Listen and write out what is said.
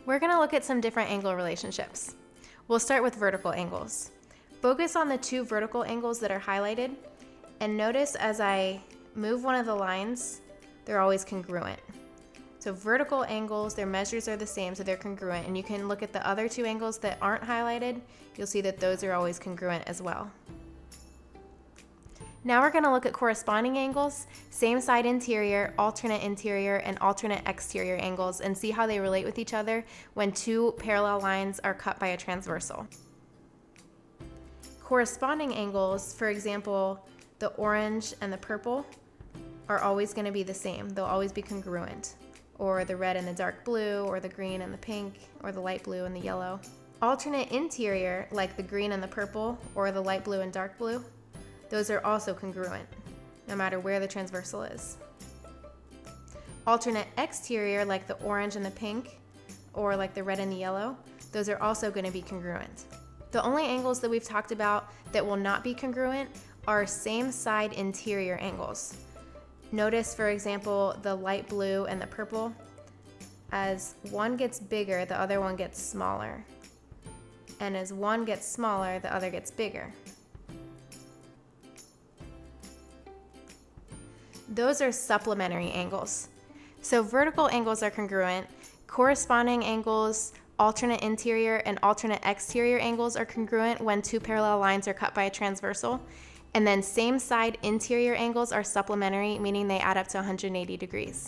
We're going to look at some different angle relationships. We'll start with vertical angles. Focus on the two vertical angles that are highlighted, and notice as I move one of the lines, they're always congruent. So vertical angles, their measures are the same, so they're congruent, and you can look at the other two angles that aren't highlighted, you'll see that those are always congruent as well. Now we're going to look at corresponding angles, same side interior, and alternate exterior angles, and see how they relate with each other when two parallel lines are cut by a transversal. Corresponding angles, for example, the orange and the purple, are always going to be the same. They'll always be congruent. Or the red and the dark blue, or the green and the pink, or the light blue and the yellow. Alternate interior, like the green and the purple, or the light blue and dark blue, those are also congruent, no matter where the transversal is. Alternate exterior, like the orange and the pink, or like the red and the yellow, those are also going to be congruent. The only angles that we've talked about that will not be congruent are same side interior angles. Notice, for example, the light blue and the purple. As one gets bigger, the other one gets smaller. And as one gets smaller, the other gets bigger. Those are supplementary angles. So vertical angles are congruent, corresponding angles, alternate interior and alternate exterior angles are congruent when two parallel lines are cut by a transversal, and then same side interior angles are supplementary, meaning they add up to 180 degrees.